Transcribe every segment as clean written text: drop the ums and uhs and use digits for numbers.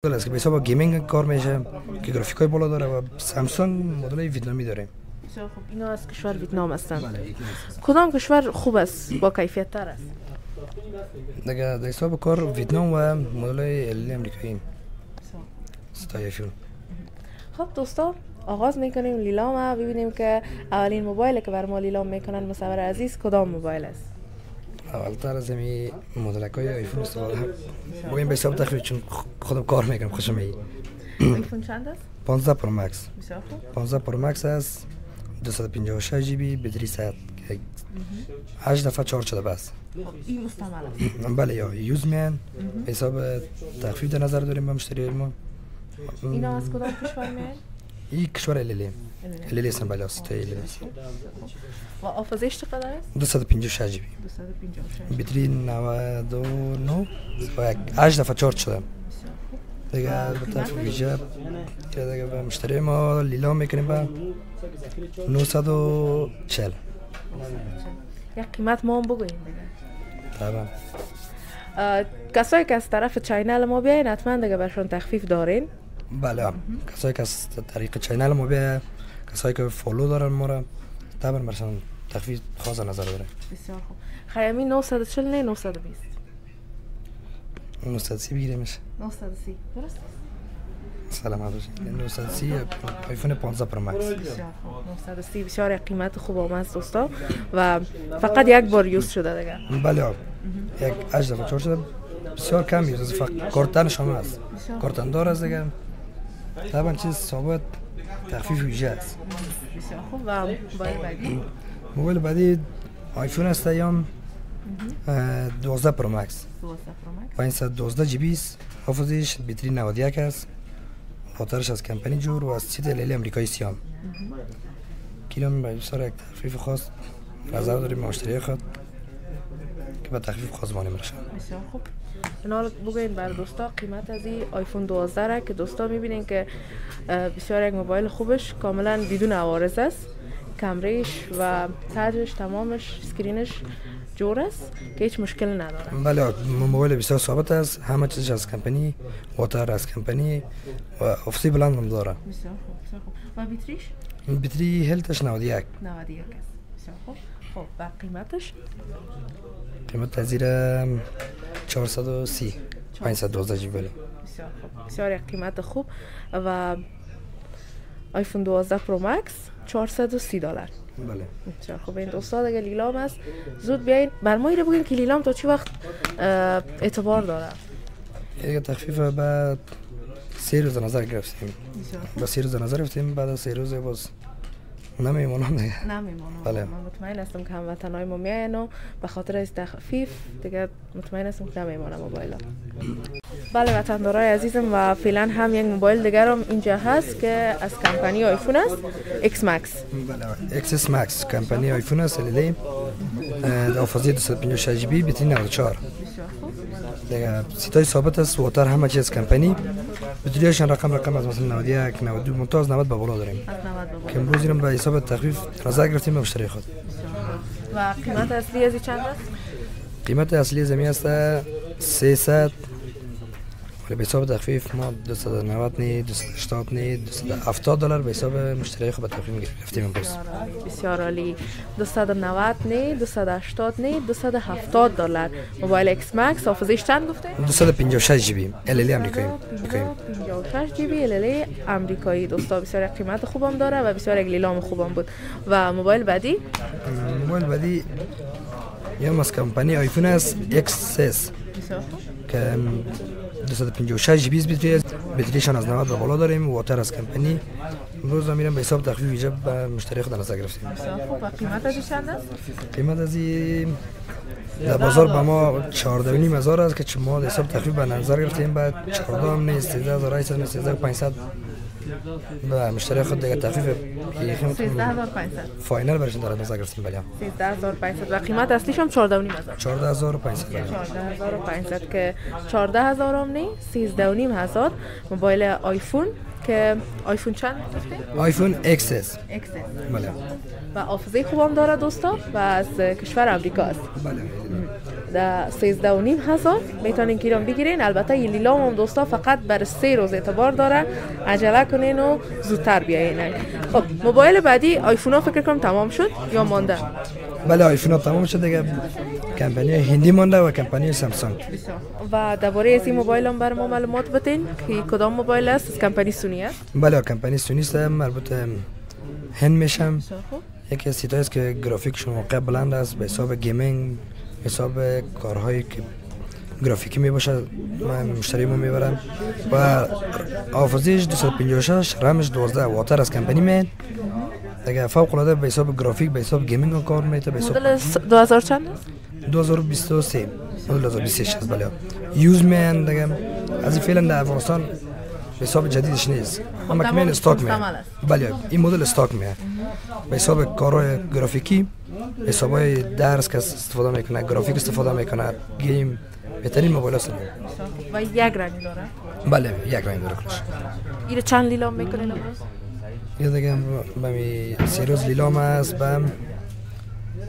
است که به حساب گیمینگ کار میشه که گرافیکای بالا داره و سامسونگ مدل ویتنامی داریم. بسیار خوب. اینا از کشور ویتنام هستند. کدام کشور خوب است با کیفیت تر است؟ دیگه در حساب کار ویتنام و مدل ال امریکایی ستایشون. خب دوستان آغاز میکنیم لیلام و ببینیم که اولین موبایلی که بر ما لیلام میکنن مصور عزیز کدام موبایل است؟ اولتر از این مدلکای آیفون استفاده با این به حساب تخفیف چون خودم کار میکنم خوشم میاد. آیفون چند است؟ 15 پرو مکس. بسیار خوب. 15 پرو مکس است 256 جی بی بطری 100 8 دفعه چارج شده بس. این مستعمل است. بله یا یوز میان به حساب تخفیف در نظر داریم با مشتری ما. اینا از کدام کشور میان؟ این کشور الی هستن بله ستای الی. و حافظه‌اش چقدر است؟ 256 جی بی 256 بطری 99 و 8 دفعه چارج شده. دیگه البته ویژه که دیگه به مشتری ما لیلام میکنیم با 940. یک قیمت ما هم بگوییم دیگه. طبعا کسایی که از طرف چینل ما بیاین حتما دیگه برشون تخفیف دارین؟ بله کسایی که از طریق چینل ما بیاین کسایی که فالو دارن ما را طبعا برشون تخفیف خاص نظر داره. بسیار خوب. خیلی 940 نه 920 930 بگیریمش. 930 درست؟ سلامت باشید. 930 آیفون 15 پرو مکس. بسیار خوب. 930 بسیار قیمت خوب آمد دوستا و فقط یک بار یوز شده دیگه. بله یک 8 دفعه چارج شده بسیار کم یوز فقط کارتنش هم هست. کارتن دار است دیگه. طبعا چیز ثابت تخفیف ویژه است. بسیار خوب. و موبایل بعدی؟ موبایل بعدی آیفون است یا 12 پرو مکس. 12 پرو مکس. 512 جی بی است. حافظش بطری 91 است. خاطرش از کمپانی جور و از سیت ال امریکایی سیام. کیلوم به بسیار یک تخفیف خاص نظر داریم مشتری خود که به تخفیف خاص مانیم رشن. بسیار خوب. اینا بگوین بر دوستا قیمت از این آیفون 12 را که دوستا میبینین که بسیار یک موبایل خوبش کاملا بدون عوارض است. کامرش و تاجش تمامش اسکرینش جور است که هیچ مشکل نداره. بله موبایل بسیار ثابت است همه چیزش از کمپانی واتر از کمپانی و افسی بلند هم داره. بسیار خوب. بسیار خوب. و بطریش؟ بطری هلتش 91 است. بسیار خوب. خب و قیمتش؟ قیمت از زیر 430 512 جی بی. بسیار خوب. بسیار یک قیمت خوب و آیفون 12 پرو مکس $430. بله. بسیار خوب. این دوستا دیگه لیلام است زود بیاین بر ما رو بگین که لیلام تا چی وقت اعتبار داره؟ دیگه تخفیف بعد 3 روز نظر گرفتیم. با 3 روز نظر گرفتیم بعد از 3 روز باز نمیمونم دیگه. نمیمونم. بله. من مطمئن هستم که هموطنای ما میاین و به خاطر از تخفیف دیگه مطمئن هستم که نمیمونه موبایل. بله وطندارای عزیزم و فعلا هم یک موبایل دیگر هم اینجا هست که از کمپانی آیفون است ایکس مکس. بله ایکس مکس کمپانی آیفون است لیلی حافظه 256 جی بی بطری 94. دیگه سیتای ثابت است واتر همه چیز کمپانی بطریشان رقم از مثلا 91 92 ممتاز 90 به بالا داریم که امروز اینم به حساب تخفیف نظر گرفتیم به مشتری خود. و قیمت اصلی از چند است؟ قیمت اصلی زمین است 300 ولی به حساب تخفیف ما 290 نی 280 نی $270 به حساب مشتری خود به تخفیف گرفتیم امروز. بسیار عالی. 290 نی 280 نی $270 موبایل ایکس مکس حافظه‌اش چند گفته؟ 256 جی بی ال امریکایی. 256 جی بی ال امریکایی. دوستا بسیار قیمت خوبم داره و بسیار یک لیلام خوبم بود. و موبایل بعدی؟ موبایل بعدی یا از کمپانی آیفون است ایکس اس که 256 جی بی بطری بطریشان از 90 به بالا داریم واتر از کمپانی امروز میرم به حساب تخفیف ویژه به مشتری خود نظر گرفتیم. بسیار خوب. و قیمت از چند است؟ قیمت از این در بازار به ما 14,500 است که ما حساب تخفیف به نظر گرفتیم بعد 14 هم نیست 13800 نیست 13500 به مشتری خود دیگه تخفیف 13500 فاینال برشون داره نظر گرفتیم. بله 13500 و قیمت اصلیش هم 14500 14500 که 14000 هم نه 13500 موبایل آیفون که آیفون چند گفتید؟ آیفون XS. بله. و حافظه خوبم داره دوستا و از کشور امریکا است. بله. در 13,500 میتونین که ایران بگیرین. البته این لیلام هم دوستا فقط بر 3 روز اعتبار داره، عجله کنین و زودتر بیاین. خب موبایل بعدی آیفون ها فکر کنم تمام شد یا مانده؟ بله آیفون ها تمام شد دیگه، کمپانی هندی مانده و کمپانی سامسونگ. و درباره از این موبایل هم بر ما معلومات بدین که کدام موبایل است؟ از کمپانی سونی است؟ بله کمپانی سونی است، مربوط هند میشم. یکی از سیتایی است که گرافیکشون واقعا بلند است، به حساب گیمینگ، حساب کارهایی که گرافیکی می باشه من مشتریمو میبرم. و حافظه‌اش 256 رمش 12 واتر از کمپانی میاد دیگه، فوق العاده به حساب گرافیک به حساب گیمینگ کار میته. به حساب مدل 2000 چند است؟ 2023 مدل 2026 است. بله یوز میان دیگه، از این فعلا در افغانستان به حساب جدیدش نیست، اما که من استاک میاد. بله این مدل استاک میاد به حساب کارهای گرافیکی، حسابای درس که استفاده میکنه، گرافیک استفاده میکنه، گیم، بهترین موبایل است. و یک رنگ داره؟ بله یک رنگ داره کلش. این چند لیلام میکنین امروز؟ یه دیگه بمی 3 روز لیلام است، بم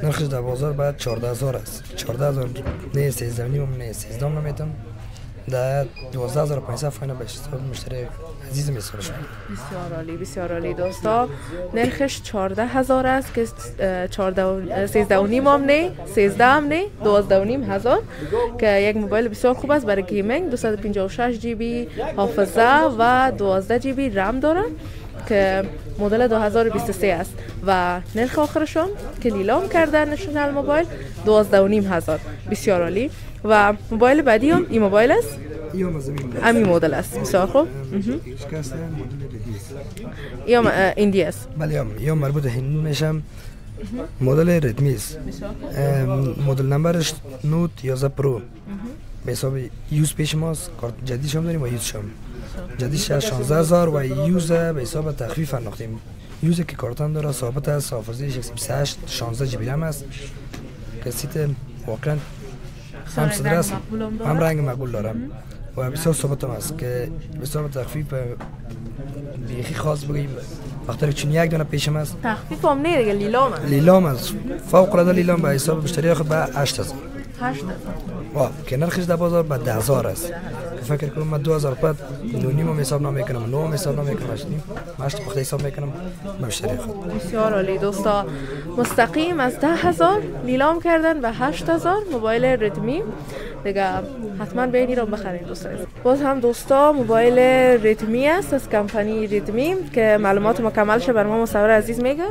نرخش در بازار بعد 14000 است. 14000 نه 13 نیم نه 13 نمیتم، در 12500 فاینا به حساب مشتری عزیز میسازه. بسیار عالی بسیار عالی دوستا، نرخش 14000 است که 13 و نیم هم نه 13 هم نه 12 و نیم هزار، که یک موبایل بسیار خوب است برای گیمینگ. 256 جی بی حافظه و 12 جی بی رم داره که مدل 2023 است و نرخ آخرشون که لیلام کرده نشنال موبایل 12 و نیم هزار. بسیار عالی. و موبایل بعدی هم این موبایل است، همین مدل است. بسیار خوب. یا ایندی است. بله یا مربوط هند میشم، مدل ردمی است، مدل نمبرش نوت 11 پرو. به حساب یوز پیش ماست، کارت جدیدش هم داریم و یوزش هم. جدیدش 16000 و یوز به حساب تخفیف انداختیم. یوز که کارتان داره ثابت است، حافظه‌اش 128 16 جی بی رم است که سیت واقعا هم صدر است، هم رنگ مقبول دارم و بسیار ثابت هم است که به حساب تخفیف بیخی خاص بگیم وقتی چون یک دونه پیشم است. تخفیف هم نه دیگه، لیلام است. لیلام است، فوق العاده لیلام. به حساب مشتری خود به 8000 که نرخش در بازار به 10000 است که فکر کنم من 2000 بعد نونیم هم حساب نمیکنم، نو هم حساب نمیکنم، مشت پخته حساب میکنم به مشتری خود. بسیار عالی دوستا، مستقیم از 10000 لیلام کردن به 8000 موبایل ردمی دیگه. حتما بیاین رو بخرید دوستان. باز هم دوستا موبایل ردمی است از کمپانی ردمی که معلومات مکملش بر ما مصور عزیز میگه.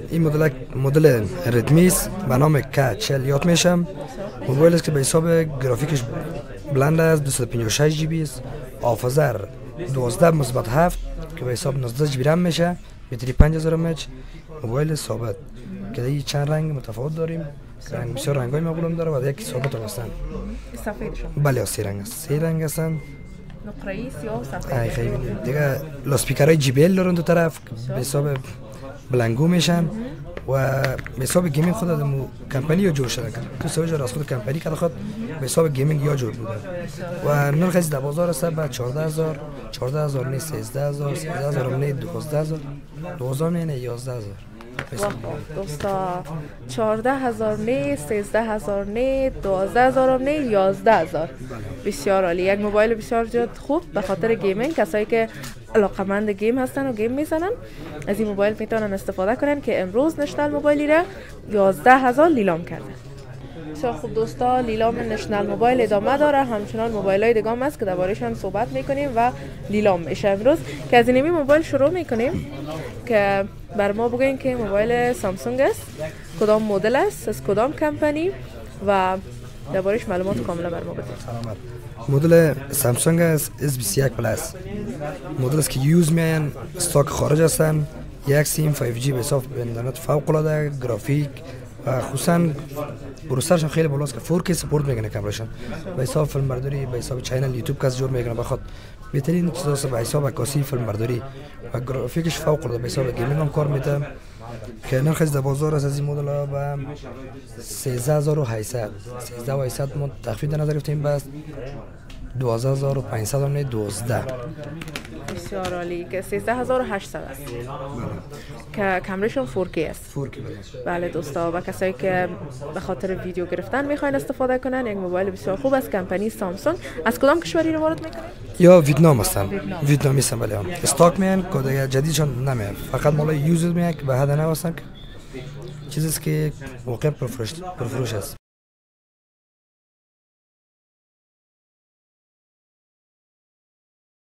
این مدل ردمی است به نام K40 یاد میشم. موبایل است که به حساب گرافیکش بلند است، 256 جی بی است، حافظه 12/7 که به حساب 19 جی بی رم میشه، بطری 5000 مچ. موبایل ثابت که این چند رنگ متفاوت داریم، رنگ بسیار رنگای مقبول داره و یک ثابت هم هستن. سفیدشون بله 3 رنگ است، 3 رنگ هستن، نقره‌ای سیاه سفید. خیلی دیگه لاسپیکرهای جی بی ال دارن دو طرف به حساب بلنگو میشن و به حساب گیمینگ خود دمو کمپانی یا جور شده که سوژه از خود کمپانی که خود به حساب گیمینگ یا جور بوده و نرخش در بازار است به 14000 14000 نه 13000 13000 نه 12000 2000 نه 11000. دوستا 14000 نه 13000 نه 12000 نه 11000. بسیار عالی، یک موبایل بسیار جد خوب به خاطر گیمینگ. کسایی که علاقمند گیم هستن و گیم میزنن از این موبایل میتونن استفاده کنن که امروز نشنال موبایلی را 11000 لیلام کرده. بسیار خوب دوستا، لیلام نشنال موبایل ادامه داره، همچنان موبایل های دیگه هم هست که درباره‌شان صحبت میکنیم و لیلام میشه امروز. که از این موبایل شروع میکنیم که بر ما بگوین که موبایل سامسونگ است، کدام مدل است، از کدام کمپانی و درباره‌اش معلومات کاملا بر ما بدید. مدل سامسونگ است S21 پلاس، مدل است که یوز میان، استاک خارج هستن، یک سیم 5G به حساب اینترنت فوق العاده، گرافیک و خصوصا پروسسورشون خیلی بالاست که 4K سپورت میکنه کاملشون. به حساب فیلم برداری، به حساب چینل یوتیوب کس جور میکنه، بخاطر بهترین چیزاست. به حساب عکاسی، فیلم برداری و گرافیکش فوق العاده، به حساب گیمینگ هم کار میده که نرخش در بازار از این مدل ها به 13800 ما تخفیف در نظر گرفتیم، بس 12500 نه 12 بسیار عالی که 13800 است که کامرشون 4K است. 4K بله دوستا، و کسایی که به خاطر ویدیو گرفتن میخواین استفاده کنن، یک موبایل بسیار خوب از کمپانی سامسونگ. از کدام کشوری رو وارد میکنید؟ یا ویتنام هستن. ویتنامی هستن. بله استاک میان کد جدیدشون نمیاد، فقط مال یوزر میاد که به هدف نوستن. چیزی که واقعا پرفروش است.